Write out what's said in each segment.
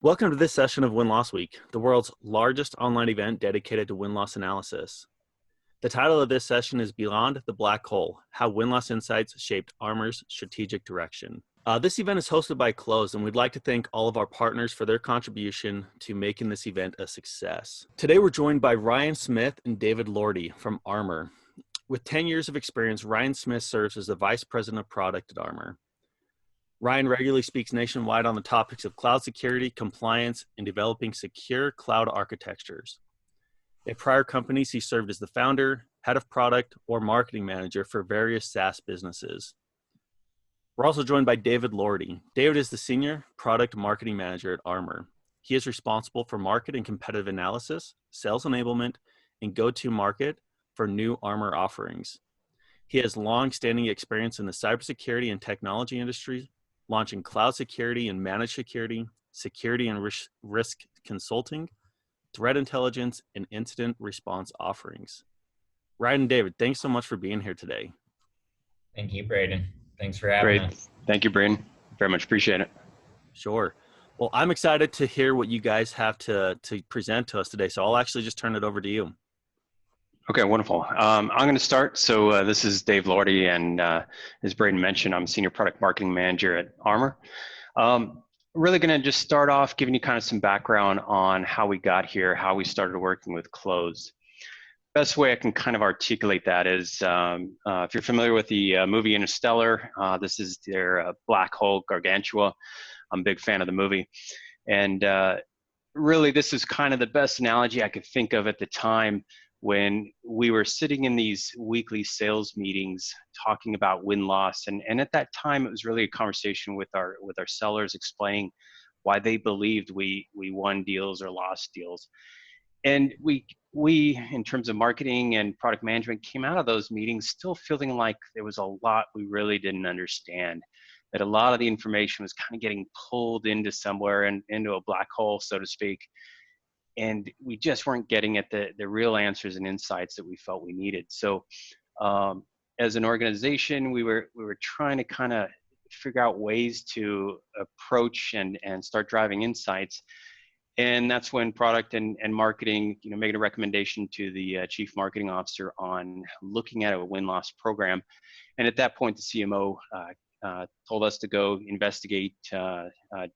Welcome to this session of WinLossWeek, the world's largest online event dedicated to win-loss analysis. The title of this session is Beyond the Black Hole, How Win-Loss Insights Shaped Armor's Strategic Direction. This event is hosted by Close, and we'd like to thank all of our partners for their contribution to making this event a success. Today we're joined by Ryan Smith and David Lorti from Armor. With 10 years of experience, Ryan Smith serves as the Vice President of Product at Armor. Ryan regularly speaks nationwide on the topics of cloud security, compliance, and developing secure cloud architectures. At prior companies, he served as the founder, head of product, or marketing manager for various SaaS businesses. We're also joined by David Lorti. David is the Senior Product Marketing Manager at Armor. He is responsible for market and competitive analysis, sales enablement, and go-to-market for new Armor offerings. He has long-standing experience in the cybersecurity and technology industry, launching cloud security and managed security, security and risk consulting, threat intelligence, and incident response offerings. Ryan and David, thanks so much for being here today. Thank you, Braden. Thanks for having us. Thank you, Braden. Very much appreciate it. Sure. Well, I'm excited to hear what you guys have to present to us today, so I'll actually just turn it over to you. Okay, wonderful. I'm going to start. So this is Dave Lorti, and as Braden mentioned, I'm Senior Product Marketing Manager at Armor. Really going to just start off giving you kind of some background on how we got here, how we started working with Close. Best way I can kind of articulate that is, if you're familiar with the movie Interstellar, this is their black hole Gargantua. I'm a big fan of the movie. And really, this is kind of the best analogy I could think of at the time when we were sitting in these weekly sales meetings talking about win-loss. And at that time, it was really a conversation with our sellers explaining why they believed we won deals or lost deals. And we, in terms of marketing and product management, came out of those meetings still feeling like there was a lot we really didn't understand, that a lot of the information was kind of getting pulled into somewhere and into a black hole, so to speak. And we just weren't getting at the real answers and insights that we felt we needed. So as an organization, we were trying to kind of figure out ways to approach and start driving insights. And that's when product and marketing, made a recommendation to the chief marketing officer on looking at a win-loss program. And at that point, the CMO told us to go investigate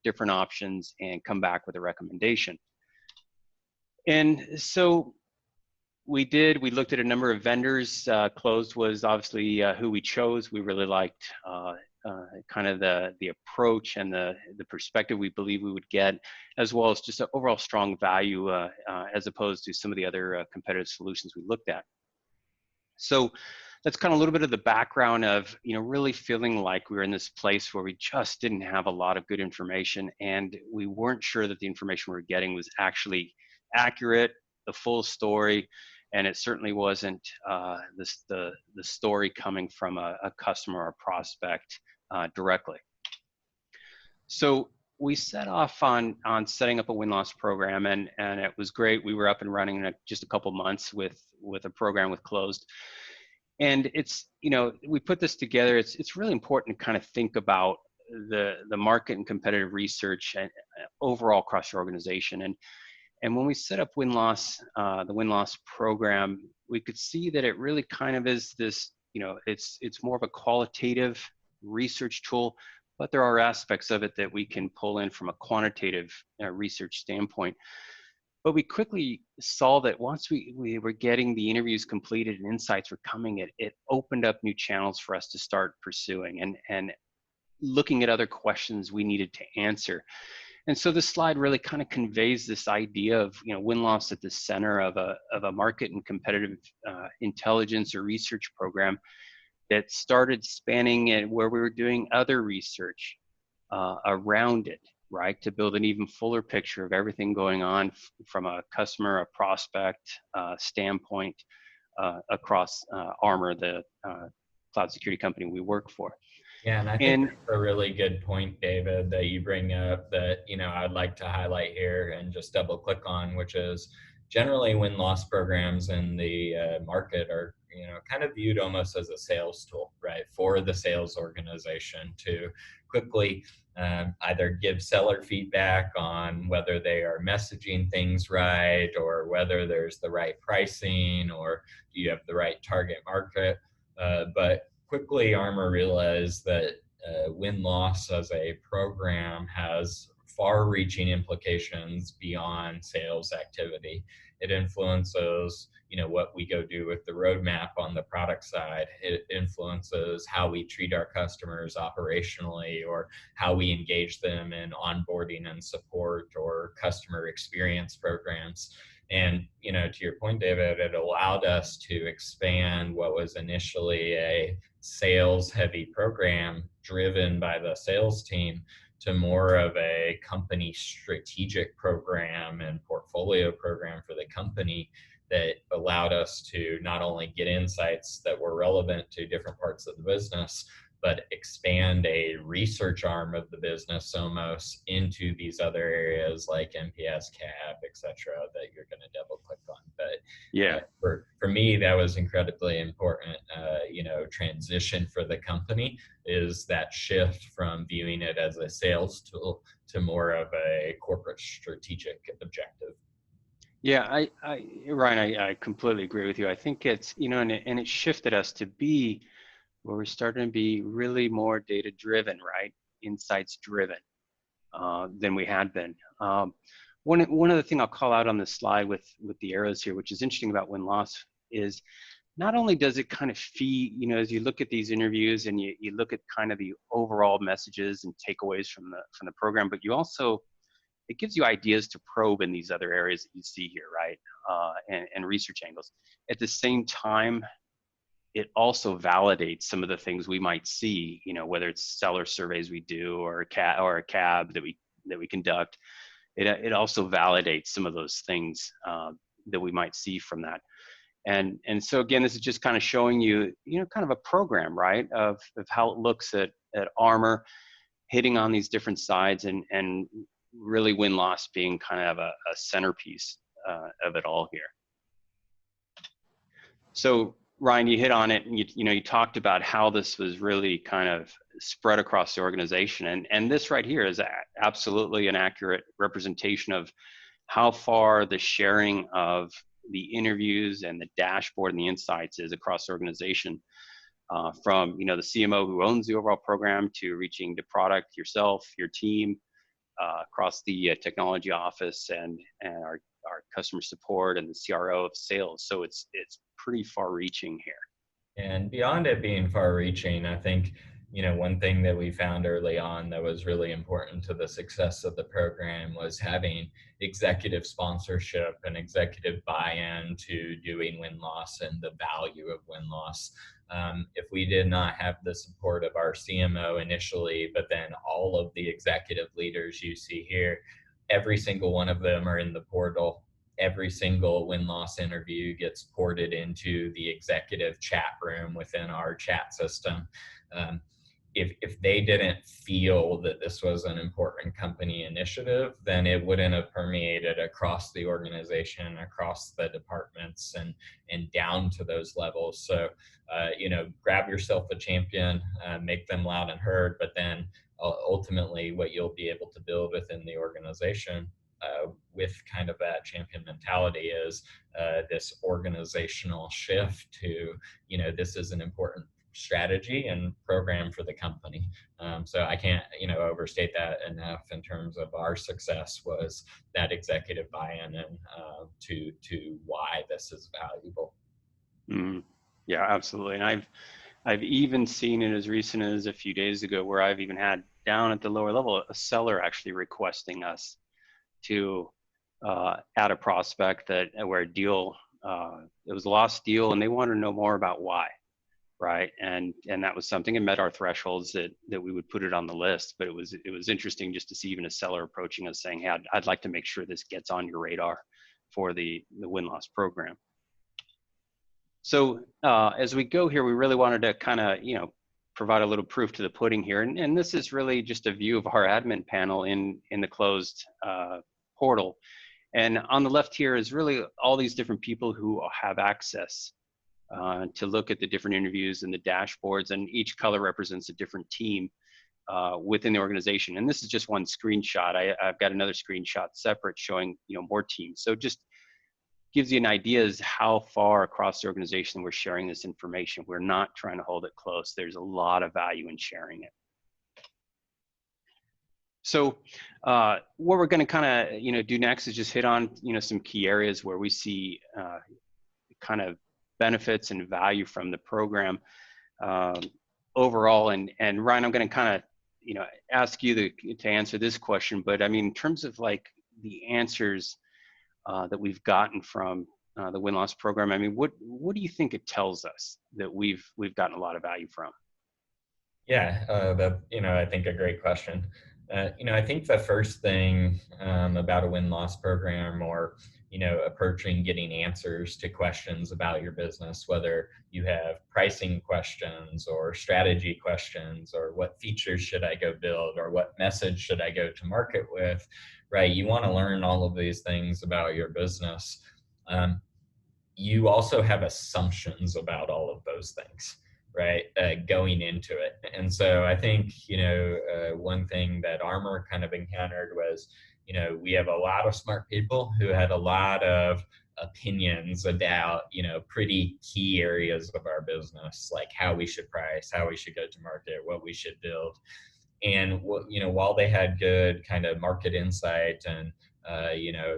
different options and come back with a recommendation. And so we did. We looked at a number of vendors. Closed was obviously who we chose. We really liked kind of the approach and the perspective we believe we would get, as well as just an overall strong value as opposed to some of the other competitive solutions we looked at. So that's kind of a little bit of the background of really feeling like we were in this place where we just didn't have a lot of good information, and we weren't sure that the information we were getting was actually accurate, the full story, and it certainly wasn't the story coming from a customer or prospect directly. So we set off on setting up a win-loss program, and it was great. We were up and running in just a couple months with a program with Closed. And it's, we put this together. It's really important to kind of think about the market and competitive research and overall across your organization. And when we set up WinLoss, the WinLoss program, we could see that it really kind of is this, it's more of a qualitative research tool, but there are aspects of it that we can pull in from a quantitative research standpoint. But we quickly saw that once we were getting the interviews completed and insights were coming, it opened up new channels for us to start pursuing and looking at other questions we needed to answer. And so this slide really kind of conveys this idea of win-loss at the center of a market and competitive intelligence or research program that started spanning it, where we were doing other research around it, right, to build an even fuller picture of everything going on from a customer, a prospect standpoint across Armor, the cloud security company we work for. Yeah, and I think that's a really good point, David, that you bring up that, I'd like to highlight here and just double click on, which is generally win-loss programs in the market are, kind of viewed almost as a sales tool, right, for the sales organization to quickly either give seller feedback on whether they are messaging things right, or whether there's the right pricing, or do you have the right target market. But quickly, Armor realized that win-loss as a program has far-reaching implications beyond sales activity. It influences, what we go do with the roadmap on the product side. It influences how we treat our customers operationally, or how we engage them in onboarding and support or customer experience programs. And, to your point, David, it allowed us to expand what was initially a sales heavy program driven by the sales team to more of a company strategic program and portfolio program for the company that allowed us to not only get insights that were relevant to different parts of the business, but expand a research arm of the business almost into these other areas like NPS, CAB, et cetera, that you're going to double click on. But Yeah. For me, that was incredibly important, transition for the company, is that shift from viewing it as a sales tool to more of a corporate strategic objective. Yeah, Ryan, I completely agree with you. I think it's, and it shifted us to be where we're starting to be really more data driven, right? Insights driven than we had been. One other thing I'll call out on this slide with the arrows here, which is interesting about win-loss, is not only does it kind of feed, as you look at these interviews and you look at kind of the overall messages and takeaways from the program, but you also, it gives you ideas to probe in these other areas that you see here, right? And research angles. At the same time, it also validates some of the things we might see, whether it's seller surveys we do or a CAB that we conduct. It also validates some of those things that we might see from that. And so again, this is just kind of showing you, kind of a program, right, of how it looks at Armor, hitting on these different sides, and really win-loss being kind of a centerpiece of it all here. So Ryan, you hit on it, and you talked about how this was really kind of spread across the organization, and this right here is absolutely an accurate representation of how far the sharing of the interviews and the dashboard and the insights is across the organization, from the CMO who owns the overall program to reaching the product, yourself, your team, across the technology office and our customer support and the CRO of sales. So it's pretty far reaching here. And beyond it being far reaching, I think, one thing that we found early on that was really important to the success of the program was having executive sponsorship and executive buy-in to doing win-loss and the value of win-loss. If we did not have the support of our CMO initially, but then all of the executive leaders you see here, every single one of them are in the portal. Every single win-loss interview gets ported into the executive chat room within our chat system. If they didn't feel that this was an important company initiative, then it wouldn't have permeated across the organization, across the departments, and down to those levels. So, grab yourself a champion, make them loud and heard, but then ultimately what you'll be able to build within the organization with kind of that champion mentality is this organizational shift to, this is an important strategy and program for the company. So I can't, overstate that enough in terms of our success was that executive buy-in and to why this is valuable. Yeah, absolutely. And I've even seen it as recent as a few days ago where I've even had down at the lower level a seller actually requesting us to add a prospect where a deal, it was a lost deal, and they wanted to know more about why. Right. And that was something, it met our thresholds that we would put it on the list. But it was interesting just to see even a seller approaching us saying, hey, I'd like to make sure this gets on your radar for the win-loss program. So as we go here, we really wanted to kind of, provide a little proof to the pudding here. And this is really just a view of our admin panel in the closed portal. And on the left here is really all these different people who have access to look at the different interviews and the dashboards, and each color represents a different team. within the organization. And this is just one screenshot. I've got another screenshot separate showing, more teams. So just gives you an idea as how far across the organization we're sharing this information. We're not trying to hold it close. There's a lot of value in sharing it. So what we're going to kind of, do next is just hit on, some key areas where we see kind of benefits and value from the program overall. And Ryan, I'm going to kind of, ask you to answer this question, but I mean, in terms of like the answers that we've gotten from the WinLoss program, I mean, what do you think it tells us that we've gotten a lot of value from? Yeah, I think a great question. I think the first thing about a win-loss program, or approaching getting answers to questions about your business, whether you have pricing questions or strategy questions, or what features should I go build, or what message should I go to market with, right? You want to learn all of these things about your business. You also have assumptions about all of those things, right, going into it. And so I think, one thing that Armor kind of encountered was, we have a lot of smart people who had a lot of opinions about, pretty key areas of our business, like how we should price, how we should go to market, what we should build. And, while they had good kind of market insight and,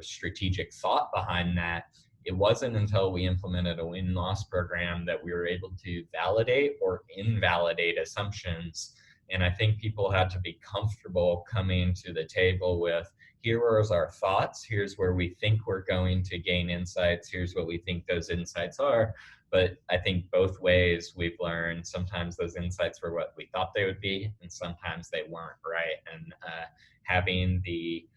strategic thought behind that, it wasn't until we implemented a win-loss program that we were able to validate or invalidate assumptions. And I think people had to be comfortable coming to the table with, here are our thoughts, here's where we think we're going to gain insights, here's what we think those insights are. But I think both ways we've learned sometimes those insights were what we thought they would be, and sometimes they weren't, right? And having the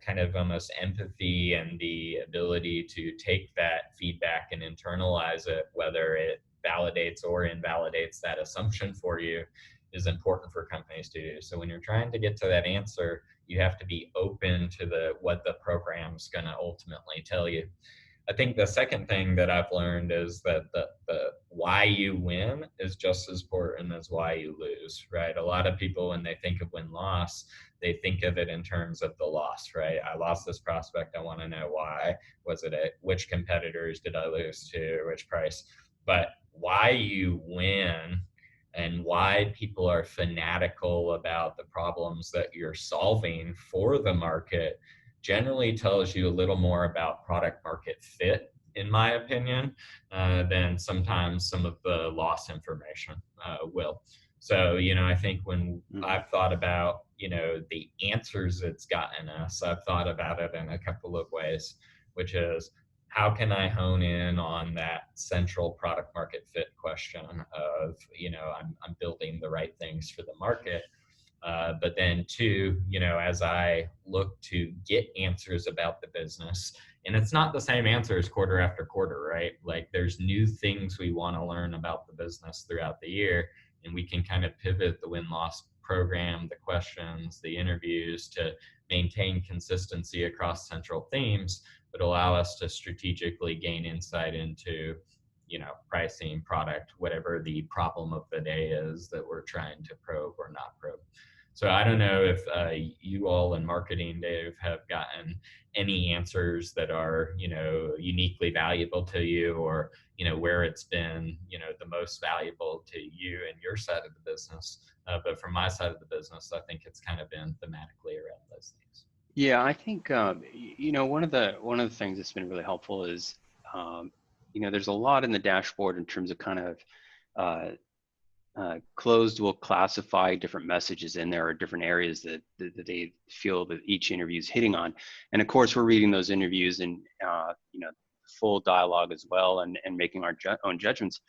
kind of almost empathy and the ability to take that feedback and internalize it, whether it validates or invalidates that assumption for you, is important for companies to do. So when you're trying to get to that answer, you have to be open to what the program's going to ultimately tell you. I think the second thing that I've learned is that the why you win is just as important as why you lose, right? A lot of people, when they think of win-loss, they think of it in terms of the loss, right? I lost this prospect. I want to know why. Was it which competitors did I lose to, which price? But why you win and why people are fanatical about the problems that you're solving for the market generally tells you a little more about product market fit, in my opinion, than sometimes some of the loss information will. So, I think when I've thought about, the answers it's gotten us, I've thought about it in a couple of ways, which is, how can I hone in on that central product market fit question of, I'm building the right things for the market. But then two, as I look to get answers about the business, and it's not the same answers quarter after quarter, right? Like there's new things we want to learn about the business throughout the year, and we can kind of pivot the win-loss program, the questions, the interviews to maintain consistency across central themes, but allow us to strategically gain insight into, pricing, product, whatever the problem of the day is that we're trying to probe or not probe. So I don't know if you all in marketing, Dave, have gotten any answers that are, uniquely valuable to you, or, where it's been, the most valuable to you and your side of the business. But from my side of the business, I think it's kind of been thematically around those things. Yeah, I think, one of the things that's been really helpful is, there's a lot in the dashboard in terms of kind of closed will classify different messages in there, or different areas that they feel that each interview is hitting on. And of course, we're reading those interviews and, full dialogue as well, and making our own judgments.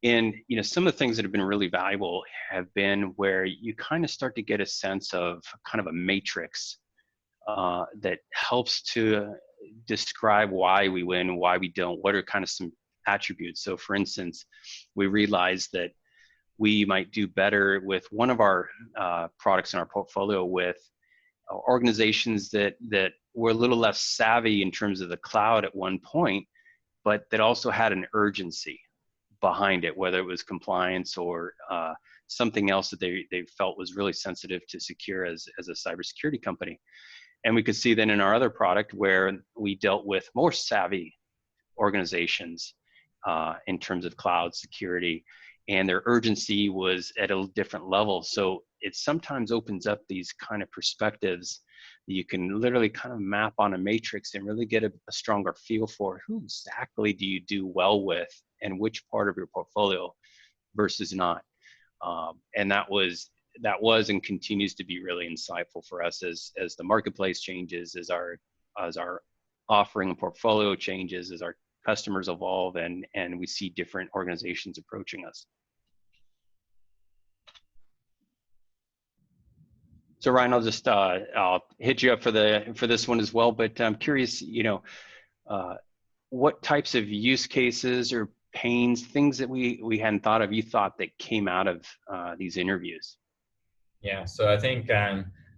And, some of the things that have been really valuable have been where you kind of start to get a sense of kind of a matrix that helps to describe why we win, why we don't, what are kind of some attributes. So for instance, we realized that we might do better with one of our products in our portfolio with organizations that were a little less savvy in terms of the cloud at one point, but that also had an urgency behind it, whether it was compliance or something else that they felt was really sensitive to secure as a cybersecurity company. And we could see then in our other product where we dealt with more savvy organizations in terms of cloud security, and their urgency was at a different level. So it sometimes opens up these kind of perspectives that you can literally kind of map on a matrix and really get a stronger feel for who exactly do you do well with and which part of your portfolio versus not. And that was and continues to be really insightful for us as the marketplace changes, as our offering and portfolio changes, as our customers evolve, and we see different organizations approaching us. So Ryan, I'll hit you up for this one as well, but I'm curious, what types of use cases or pains, things that we hadn't thought of, you thought that came out of these interviews? Yeah, so I think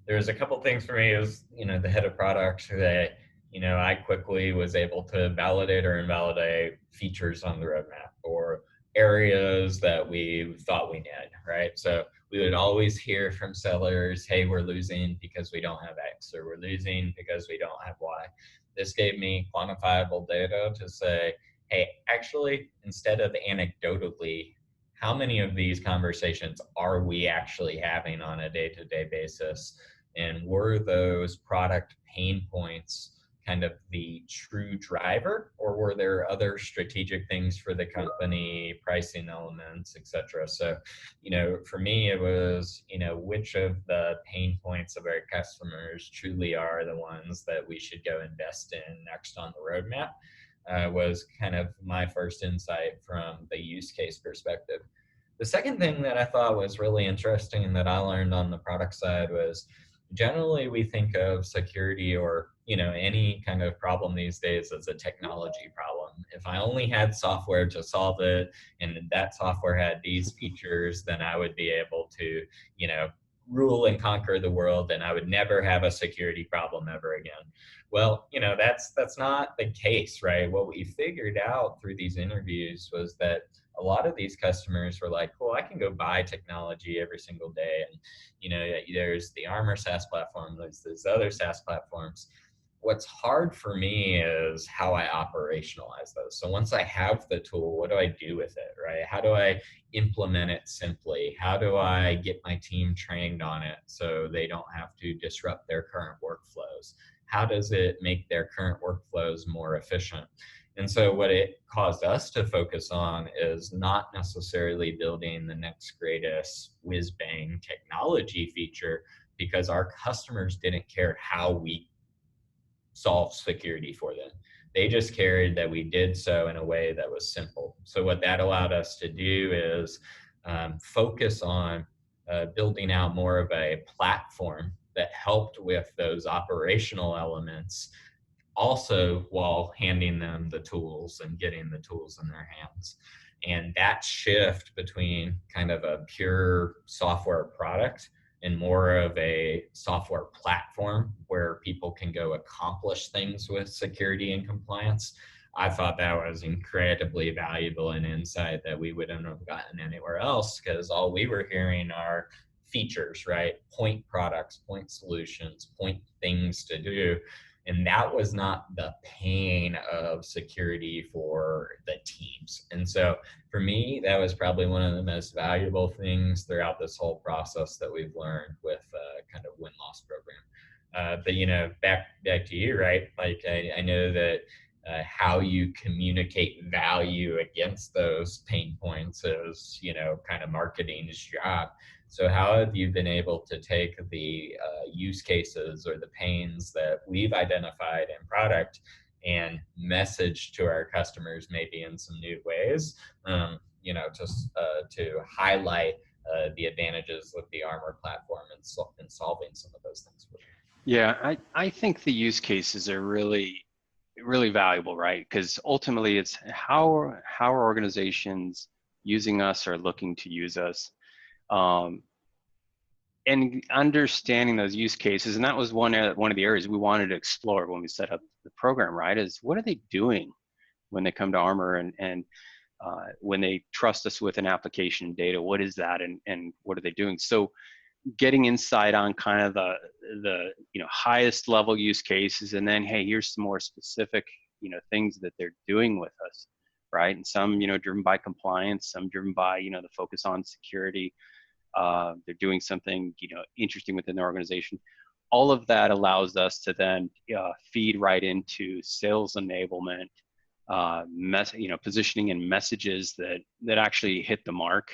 there's a couple things for me as, the head of product that, I quickly was able to validate or invalidate features on the roadmap or areas that we thought we needed, right? So we would always hear from sellers, hey, we're losing because we don't have X, or we're losing because we don't have Y. This gave me quantifiable data to say, hey, actually, instead of anecdotally, how many of these conversations are we actually having on a day-to-day basis? And were those product pain points kind of the true driver, or were there other strategic things for the company, pricing elements, et cetera? So, for me, it was, which of the pain points of our customers truly are the ones that we should go invest in next on the roadmap, was kind of my first insight from the use case perspective. The second thing that I thought was really interesting and that I learned on the product side was generally we think of security or any kind of problem these days as a technology problem. If I only had software to solve it and that software had these features, then I would be able to rule and conquer the world and I would never have a security problem ever again. Well, that's not the case, right? What we figured out through these interviews was that a lot of these customers were like, well, I can go buy technology every single day. And, there's the Armor SaaS platform, there's these other SaaS platforms. What's hard for me is how I operationalize those. So once I have the tool, what do I do with it, right? How do I implement it simply? How do I get my team trained on it so they don't have to disrupt their current workflows? How does it make their current workflows more efficient? And so what it caused us to focus on is not necessarily building the next greatest whiz-bang technology feature, because our customers didn't care how we solve security for them. They just cared that we did so in a way that was simple. So what that allowed us to do is focus on building out more of a platform that helped with those operational elements, also while handing them the tools and getting the tools in their hands. And that shift between kind of a pure software product and more of a software platform where people can go accomplish things with security and compliance, I thought that was incredibly valuable and insight that we wouldn't have gotten anywhere else, because all we were hearing are features, right? Point products, point solutions, point things to do. And that was not the pain of security for the teams. And so for me, that was probably one of the most valuable things throughout this whole process that we've learned with kind of win-loss program. But back to you, right? Like I know that how you communicate value against those pain points is, kind of marketing's job. So how have you been able to take the use cases or the pains that we've identified in product and message to our customers maybe in some new ways, to highlight the advantages of the Armor platform and solving some of those things for them? Yeah, I think the use cases are really valuable, right? Because ultimately it's how are organizations using us or looking to use us. And understanding those use cases, and that was one of the areas we wanted to explore when we set up the program, right? Is what are they doing when they come to Armor, and when they trust us with an application data, what is that, and what are they doing? So getting insight on kind of the highest level use cases, and then, hey, here's some more specific things that they're doing with us, right? And some driven by compliance, some driven by the focus on security. They're doing something interesting within their organization. All of that allows us to then feed right into sales enablement, positioning and messages that actually hit the mark,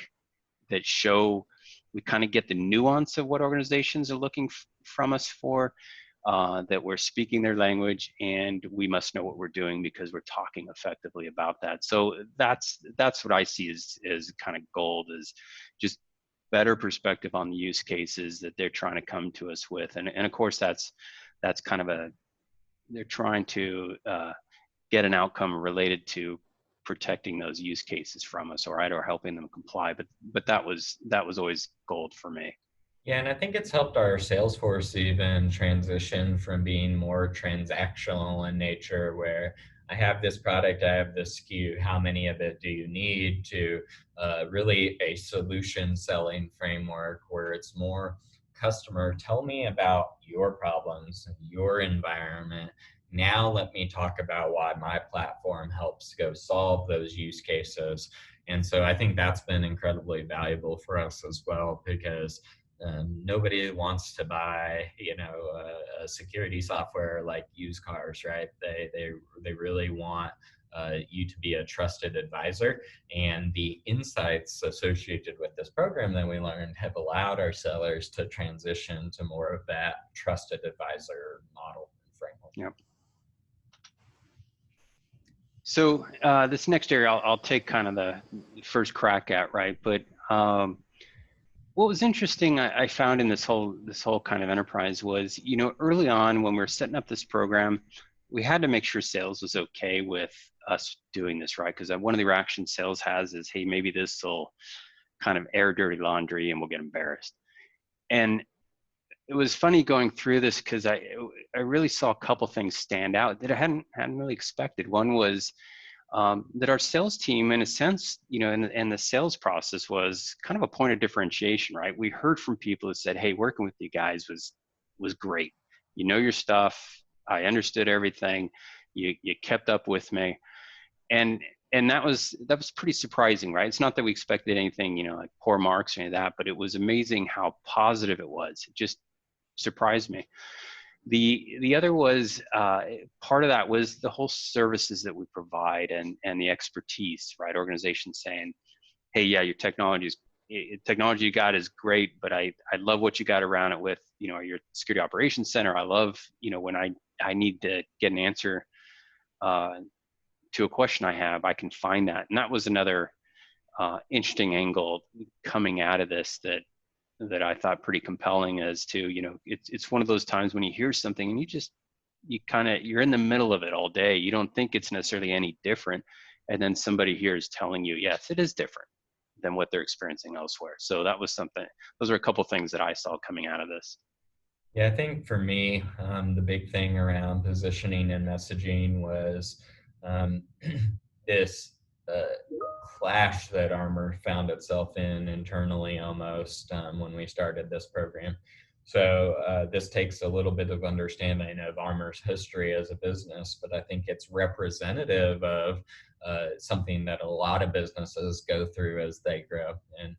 that show we kind of get the nuance of what organizations are looking from us for, that we're speaking their language, and we must know what we're doing because we're talking effectively about that. So that's what I see as kind of gold, is just better perspective on the use cases that they're trying to come to us with. And of course, that's kind of they're trying to get an outcome related to protecting those use cases from us, or helping them comply. But that was always gold for me. Yeah, and I think it's helped our sales force even transition from being more transactional in nature, where I have this product, I have this SKU, how many of it do you need, to really a solution selling framework where it's more customer, tell me about your problems, your environment. Now let me talk about why my platform helps go solve those use cases. And so I think that's been incredibly valuable for us as well, because nobody wants to buy, a security software like used cars, right? They really want you to be a trusted advisor, and the insights associated with this program that we learned have allowed our sellers to transition to more of that trusted advisor model and framework. Yep. So this next area, I'll take kind of the first crack at, right? But what was interesting, I found in this whole kind of enterprise was, early on when we were setting up this program, we had to make sure sales was okay with us doing this, right? Because one of the reactions sales has is, hey, maybe this will kind of air dirty laundry and we'll get embarrassed. And it was funny going through this, because I really saw a couple things stand out that I hadn't really expected. One was that our sales team, in a sense, and the sales process was kind of a point of differentiation, right? We heard from people who said, hey, working with you guys was great. You know your stuff. I understood everything. You kept up with me. And that was pretty surprising, right? It's not that we expected anything, like poor marks or any of that, but it was amazing how positive it was. It just surprised me. The other was, part of that was the whole services that we provide and the expertise, right? Organizations saying, hey, yeah, your technology you got is great, but I love what you got around it with, your security operations center. I love, when I need to get an answer to a question I have, I can find that. And that was another interesting angle coming out of this that I thought pretty compelling, as to, it's one of those times when you hear something and you're in the middle of it all day. You don't think it's necessarily any different. And then somebody here is telling you, yes, it is different than what they're experiencing elsewhere. So that was something, those are a couple things that I saw coming out of this. Yeah, I think for me, the big thing around positioning and messaging was this clash that Armor found itself in internally almost when we started this program. So this takes a little bit of understanding of Armor's history as a business, but I think it's representative of something that a lot of businesses go through as they grow. And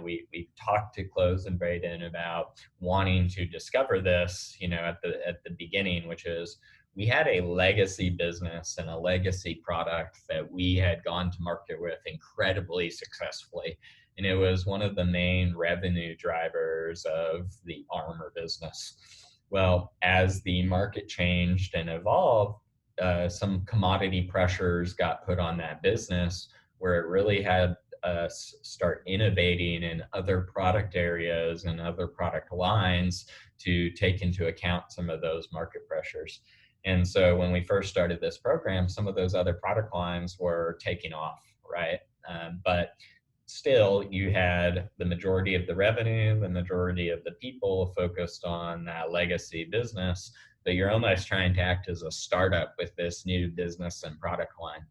we talked to Close and Braden about wanting to discover this, at the beginning, which is, we had a legacy business and a legacy product that we had gone to market with incredibly successfully. And it was one of the main revenue drivers of the Armor business. Well, as the market changed and evolved, some commodity pressures got put on that business, where it really had us start innovating in other product areas and other product lines to take into account some of those market pressures. And so when we first started this program, some of those other product lines were taking off, right? But still, you had the majority of the revenue, the majority of the people focused on that legacy business, but you're almost trying to act as a startup with this new business and product line.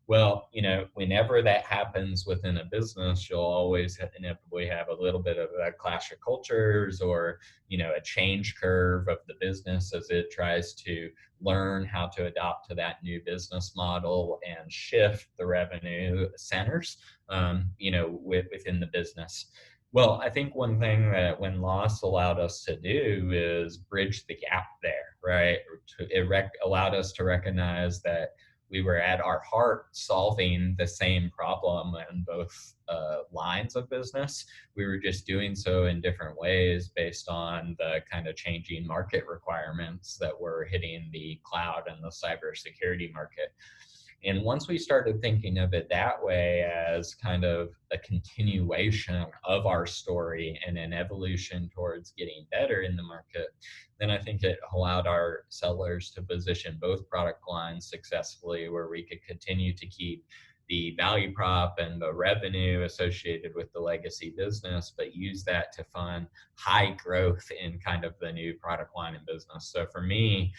Well, whenever that happens within a business, you'll always inevitably have a little bit of a clash of cultures, or, a change curve of the business as it tries to learn how to adopt to that new business model and shift the revenue centers, within the business. Well, I think one thing that WinLoss allowed us to do is bridge the gap there, right? It allowed us to recognize that we were at our heart solving the same problem in both lines of business. We were just doing so in different ways based on the kind of changing market requirements that were hitting the cloud and the cybersecurity market. And once we started thinking of it that way, as kind of a continuation of our story and an evolution towards getting better in the market, then I think it allowed our sellers to position both product lines successfully, where we could continue to keep the value prop and the revenue associated with the legacy business, but use that to fund high growth in kind of the new product line of business. So for me,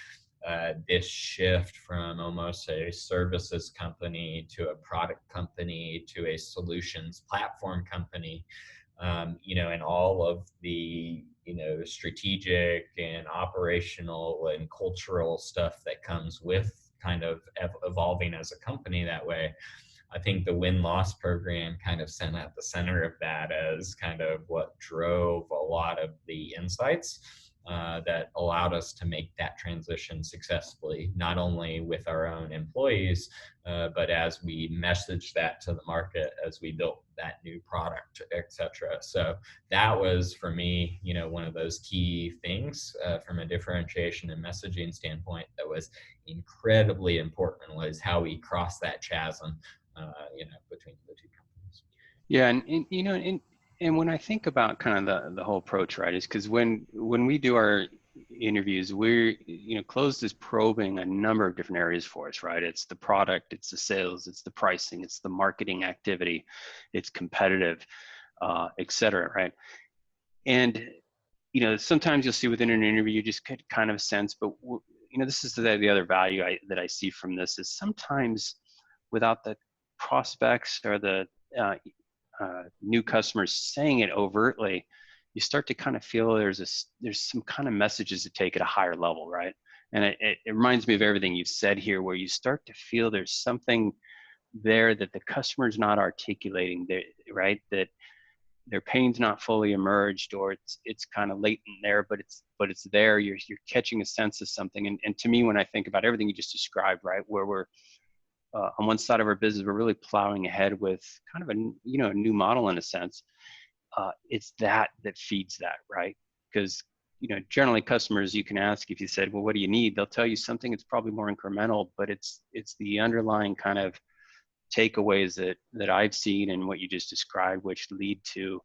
this shift from almost a services company to a product company to a solutions platform company, and all of the, strategic and operational and cultural stuff that comes with kind of evolving as a company that way. I think the win-loss program kind of sat at the center of that as kind of what drove a lot of the insights that allowed us to make that transition successfully, not only with our own employees, but as we messaged that to the market, as we built that new product, et cetera. So that was, for me, one of those key things from a differentiation and messaging standpoint that was incredibly important, was how we crossed that chasm, between the two companies. Yeah, and when I think about kind of the whole approach, right, is because when we do our interviews, we're, Closed is probing a number of different areas for us, right? It's the product, it's the sales, it's the pricing, it's the marketing activity, it's competitive, et cetera, right? And, sometimes you'll see within an interview, you just get kind of a sense, but, this is the other value that I see from this is sometimes without the prospects or the new customers saying it overtly, you start to kind of feel there's some kind of messages to take at a higher level, right? And it reminds me of everything you've said here, where you start to feel there's something there that the customer's not articulating, right? That their pain's not fully emerged, or it's kind of latent there, but it's there. You're catching a sense of something. And to me, when I think about everything you just described, right, where we're on one side of our business, we're really plowing ahead with kind of a new model in a sense. It's that feeds that, right? Because generally customers, you can ask, if you said, well, what do you need? They'll tell you something. It's probably more incremental, but it's the underlying kind of takeaways that I've seen and what you just described, which lead to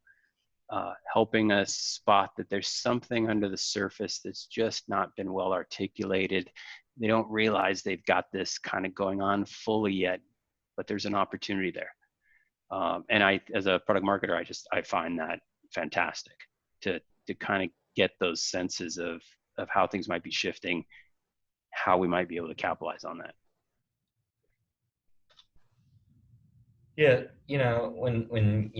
helping us spot that there's something under the surface that's just not been well articulated. They don't realize they've got this kind of going on fully yet, but there's an opportunity there. And I, as a product marketer, I find that fantastic to kind of get those senses of how things might be shifting, how we might be able to capitalize on that. Yeah, when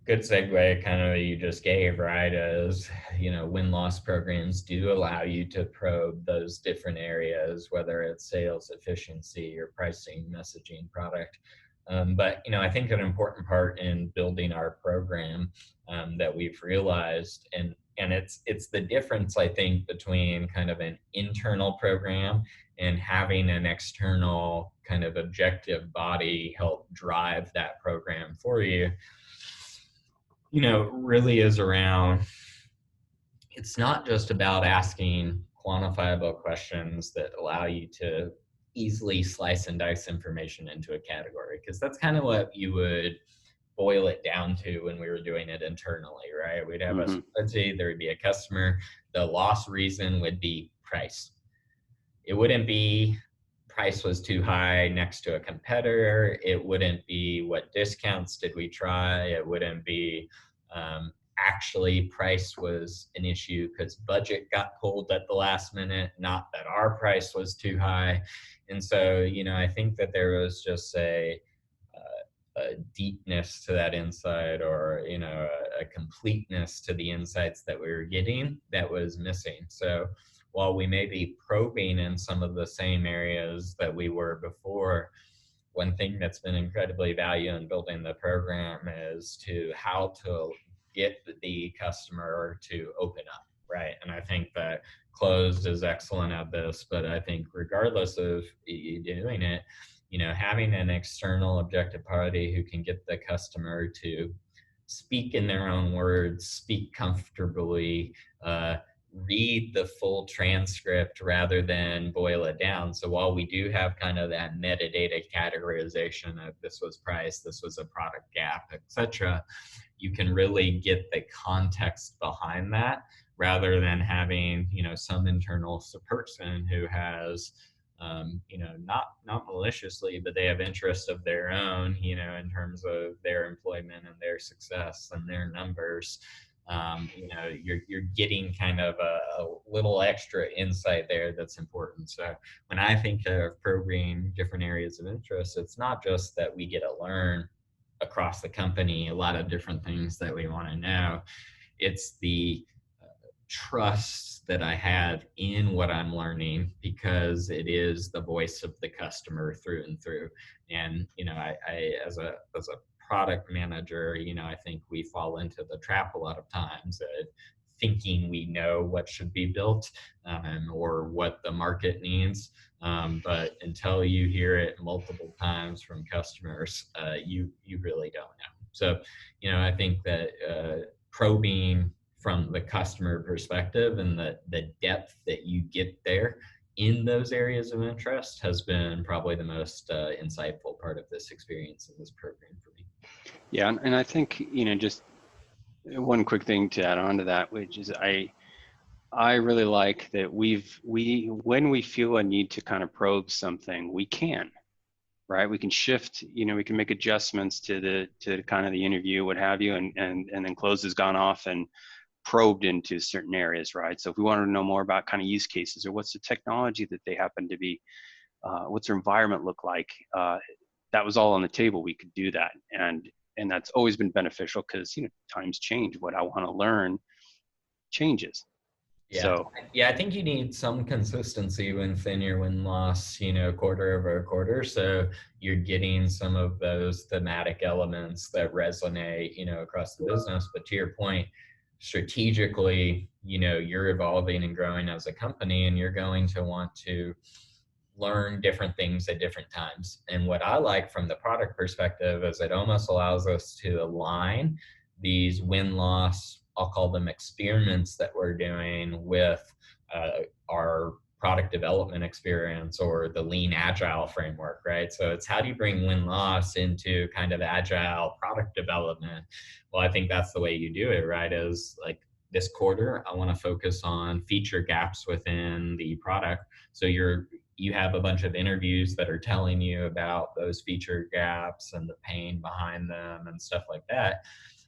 good segue kind of you just gave, right, is, win-loss programs do allow you to probe those different areas, whether it's sales efficiency or pricing, messaging, product. But, I think an important part in building our program that we've realized, and it's the difference, I think, between kind of an internal program and having an external kind of objective body help drive that program for you, really is around, it's not just about asking quantifiable questions that allow you to easily slice and dice information into a category, because that's kind of what you would boil it down to when we were doing it internally, right? We'd have a spreadsheet, there would be a customer, the loss reason would be price. It wouldn't be price was too high next to a competitor. It wouldn't be what discounts did we try. It wouldn't be actually price was an issue because budget got pulled at the last minute, not that our price was too high. And so, I think that there was just a deepness to that insight, or a completeness to the insights that we were getting that was missing. So while we may be probing in some of the same areas that we were before, one thing that's been incredibly valuable in building the program is to how to get the customer to open up, right? And I think that closed is excellent at this, but I think regardless of you doing it, having an external objective party who can get the customer to speak in their own words, speak comfortably, read the full transcript rather than boil it down. So while we do have kind of that metadata categorization of this was price, this was a product gap, etc., you can really get the context behind that rather than having some internal person who has not maliciously, but they have interests of their own, in terms of their employment and their success and their numbers. You're getting kind of a little extra insight there that's important. So when I think of probing different areas of interest, it's not just that we get to learn across the company a lot of different things that we want to know. It's the trust that I have in what I'm learning, because it is the voice of the customer through and through. And I as a product manager, I think we fall into the trap a lot of times of thinking we know what should be built, or what the market needs. But until you hear it multiple times from customers, you really don't know. So, I think that probing from the customer perspective and the depth that you get there in those areas of interest has been probably the most insightful part of this experience in this program for me. Yeah, and I think, just one quick thing to add on to that, which is I really like that when we feel a need to kind of probe something, we can, right? We can shift, we can make adjustments to kind of the interview, what have you, and then close has gone off and probed into certain areas, right? So if we wanted to know more about kind of use cases, or what's the technology that they happen to be, what's their environment look like, that was all on the table. We could do that, and that's always been beneficial, because times change. What I want to learn changes. Yeah. So I think you need some consistency within your win-loss, quarter over quarter. So you're getting some of those thematic elements that resonate, across the business. But to your point, strategically, you're evolving and growing as a company, and you're going to want to learn different things at different times. And what I like from the product perspective is it almost allows us to align these win-loss, I'll call them experiments that we're doing, with our product development experience or the lean agile framework, right? So it's how do you bring win-loss into kind of agile product development? Well, I think that's the way you do it, right? Is like, this quarter, I want to focus on feature gaps within the product. So you have a bunch of interviews that are telling you about those feature gaps and the pain behind them and stuff like that.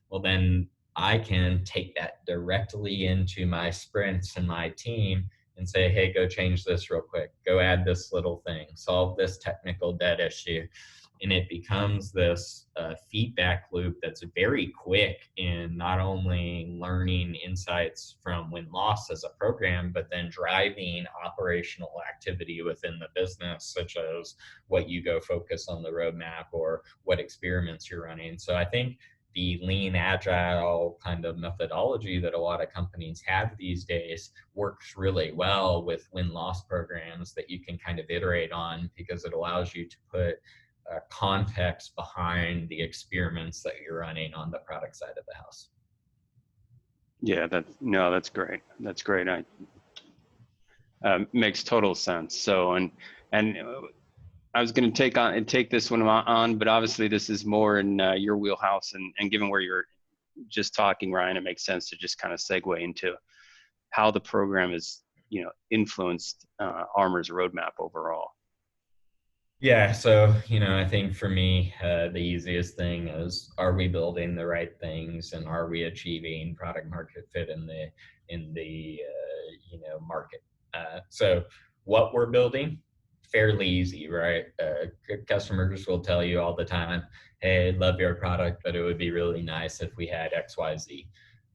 Well, then I can take that directly into my sprints and my team and say, hey, go change this real quick. Go add this little thing, solve this technical debt issue. And it becomes this feedback loop that's very quick in not only learning insights from WinLoss as a program, but then driving operational activity within the business, such as what you go focus on the roadmap or what experiments you're running. So I think the lean agile kind of methodology that a lot of companies have these days works really well with win-loss programs that you can kind of iterate on, because it allows you to put context behind the experiments that you're running on the product side of the house. Yeah, that's great. That's great. Makes total sense. So, and I was going to take this one on, but obviously this is more in your wheelhouse, and given where you're just talking, Ryan, it makes sense to just kind of segue into how the program is, influenced Armor's roadmap overall. Yeah, so I think for me, the easiest thing is, are we building the right things, and are we achieving product market fit in the market? So what we're building fairly easy, right? Customers will tell you all the time, hey, love your product, but it would be really nice if we had XYZ.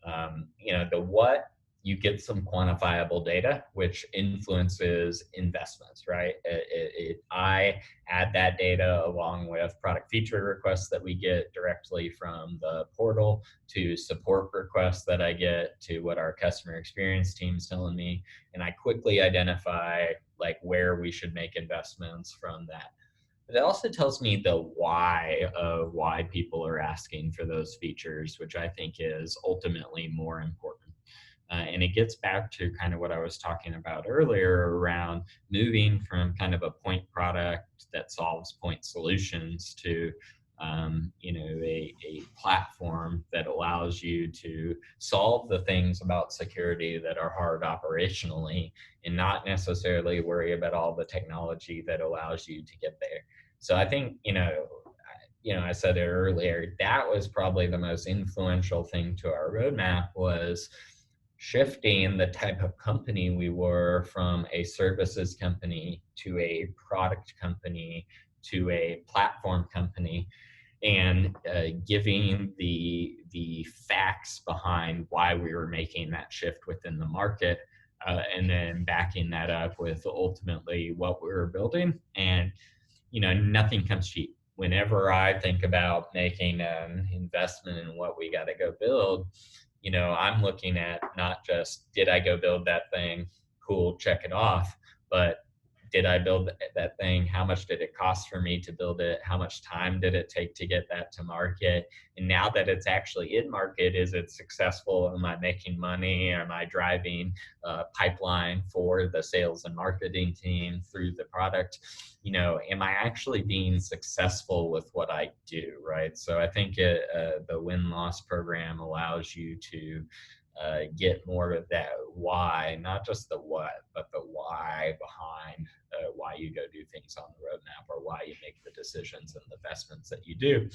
The what, you get some quantifiable data, which influences investments, right? I add that data along with product feature requests that we get directly from the portal, to support requests that I get, to what our customer experience team's telling me. And I quickly identify like where we should make investments from that. But it also tells me the why of why people are asking for those features, which I think is ultimately more important. And it gets back to kind of what I was talking about earlier around moving from kind of a point product that solves point solutions to a platform that allows you to solve the things about security that are hard operationally, and not necessarily worry about all the technology that allows you to get there. So I think, I said it earlier, that was probably the most influential thing to our roadmap, was shifting the type of company we were from a services company to a product company to a platform company, and giving the facts behind why we were making that shift within the market, and then backing that up with ultimately what we were building. And nothing comes cheap. Whenever I think about making an investment in what we got to go build, I'm looking at not just, did I go build that thing? Cool, check it off. But did I build that thing? How much did it cost for me to build it? How much time did it take to get that to market? And now that it's actually in market, is it successful? Am I making money? Am I driving a pipeline for the sales and marketing team through the product? Am I actually being successful with what I do, right? So I think the WinLoss program allows you to get more of that why, not just the what, but the why behind why you go do things on the roadmap, or why you make the decisions and the investments that you do.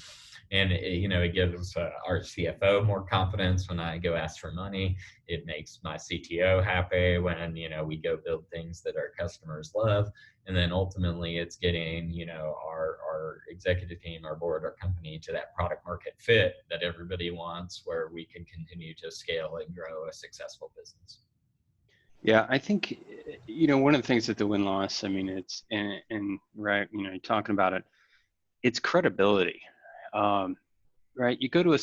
And it gives our CFO more confidence when I go ask for money. It makes my CTO happy when we go build things that our customers love. And then ultimately it's getting our executive team, our board, our company to that product market fit that everybody wants, where we can continue to scale and grow a successful business. Yeah, I think, one of the things that the win-loss, I mean, it's, and right, you're talking about it, it's credibility, right? You go to a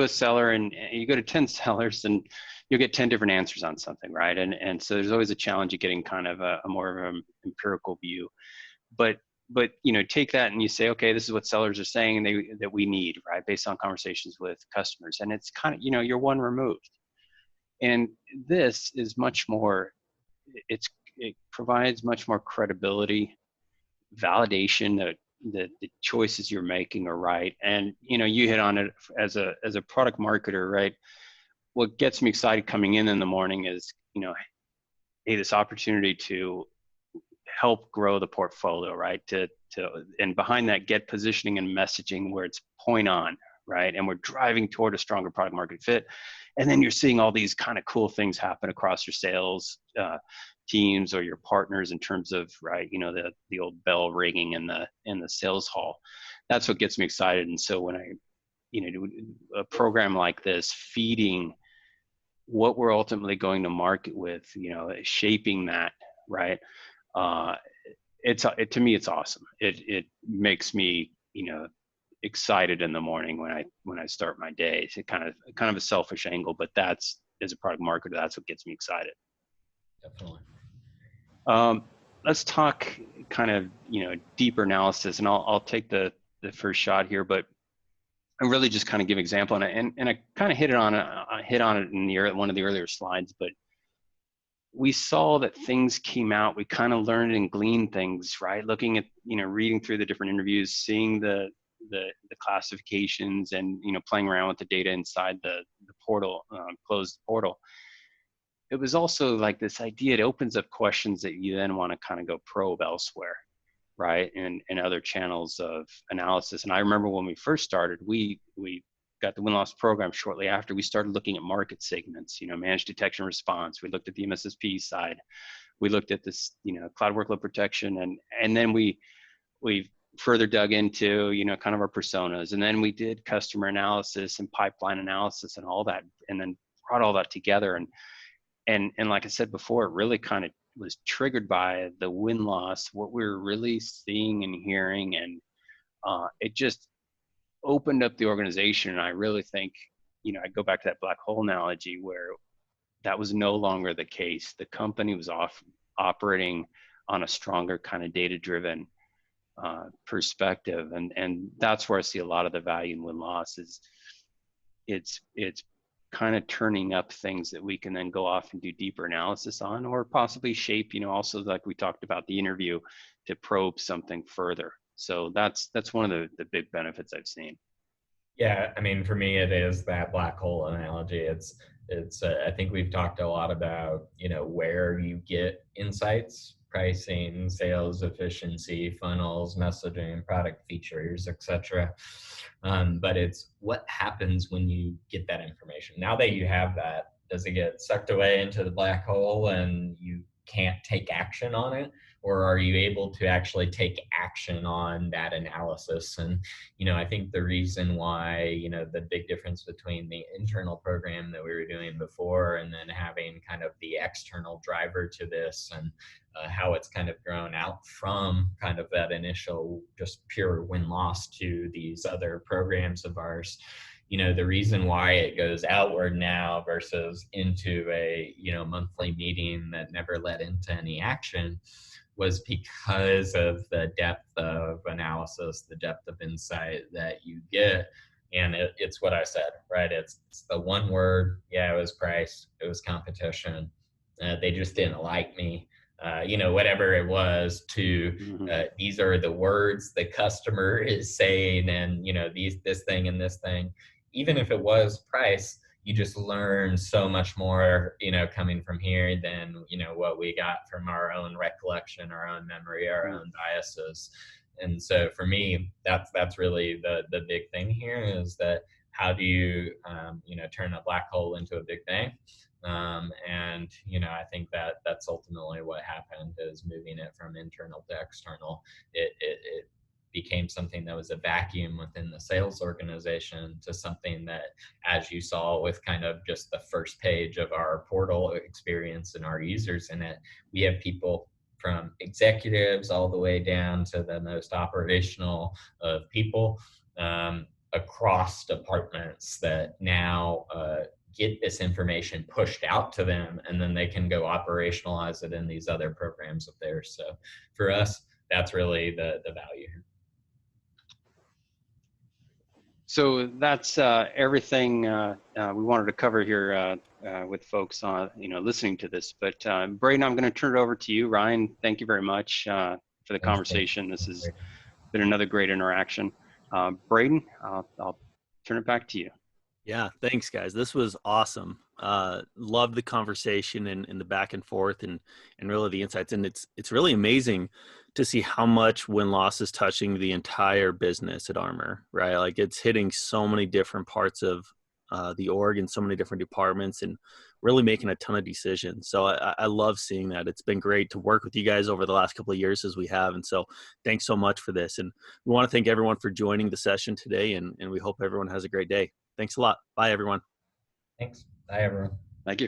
seller, and you go to 10 sellers, and you'll get 10 different answers on something, right? And so there's always a challenge of getting kind of a more of an empirical view. But take that and you say, okay, this is what sellers are saying that we need, right? Based on conversations with customers. And it's kind of, you're one removed. And this is much more, it provides much more credibility, validation that the choices you're making are right. And, you hit on it as a product marketer, right? What gets me excited coming in the morning is, hey, this opportunity to help grow the portfolio, right? And behind that, get positioning and messaging where it's point on, right? And we're driving toward a stronger product market fit. And then you're seeing all these kind of cool things happen across your sales teams or your partners in terms of, right, the old bell ringing in the sales hall. That's what gets me excited. And so when I, do a program like this, feeding what we're ultimately going to market with, shaping that, right? To me, it's awesome. It makes me, excited in the morning when I start my day. It's kind of a selfish angle, but that's, as a product marketer, that's what gets me excited. Definitely. Let's talk kind of, deeper analysis, and I'll take the first shot here, but I really just kind of give an example, and I kind of hit on it in one of the earlier slides, but we saw that things came out. We kind of learned and gleaned things, right? Looking at, reading through the different interviews, seeing the classifications, and playing around with the data inside the portal, closed portal. It was also like this idea, it opens up questions that you then want to kind of go probe elsewhere, right? And other channels of analysis. And I remember when we first started, we got the WinLoss program shortly after, we started looking at market segments, managed detection response. We looked at the MSSP side. We looked at this, cloud workload protection, and then we further dug into, kind of our personas, and then we did customer analysis and pipeline analysis and all that, and then brought all that together. And like I said before, it really kind of was triggered by the win-loss, what we were really seeing and hearing, and it just opened up the organization. And I really think, I go back to that black hole analogy where that was no longer the case. The company was operating on a stronger kind of data-driven perspective, and that's where I see a lot of the value in win-loss. Is it's kind of turning up things that we can then go off and do deeper analysis on, or possibly shape, also like we talked about the interview, to probe something further. So that's one of the big benefits I've seen. Yeah, I mean, for me, it is that black hole analogy. It's I think we've talked a lot about, where you get insights, pricing, sales efficiency, funnels, messaging, product features, etc. But it's what happens when you get that information. Now that you have that, does it get sucked away into the black hole and you can't take action on it? Or are you able to actually take action on that analysis? And, I think the reason why, the big difference between the internal program that we were doing before and then having kind of the external driver to this, and how it's kind of grown out from kind of that initial just pure win-loss to these other programs of ours. The reason why it goes outward now versus into a, monthly meeting that never led into any action was because of the depth of analysis, the depth of insight that you get. And it's what I said, right? It's the one word. Yeah, it was price. It was competition. They just didn't like me. Whatever it was, to these are the words the customer is saying, and this thing and this thing. Even if it was price, you just learn so much more, coming from here than, what we got from our own recollection, our own memory, our own biases. And so for me, that's really the big thing here, is that how do you, turn a black hole into a big bang? And, I think that's ultimately what happened, is moving it from internal to external. It became something that was a vacuum within the sales organization to something that, as you saw with kind of just the first page of our portal experience and our users in it, we have people from executives all the way down to the most operational of people, across departments, that now get this information pushed out to them, and then they can go operationalize it in these other programs of theirs. So for us, that's really the value here. So that's everything we wanted to cover here with folks on, listening to this. But Braden, I'm going to turn it over to you. Ryan, thank you very much for the conversation. This has been another great interaction. Braden, I'll turn it back to you. Yeah, thanks, guys. This was awesome. Love the conversation and the back and forth and really the insights. And it's really amazing to see how much win-loss is touching the entire business at Armor, right? Like, it's hitting so many different parts of the org and so many different departments, and really making a ton of decisions. So I love seeing that. It's been great to work with you guys over the last couple of years as we have. And so thanks so much for this. And we want to thank everyone for joining the session today, and we hope everyone has a great day. Thanks a lot. Bye, everyone. Thanks. Bye, everyone. Thank you.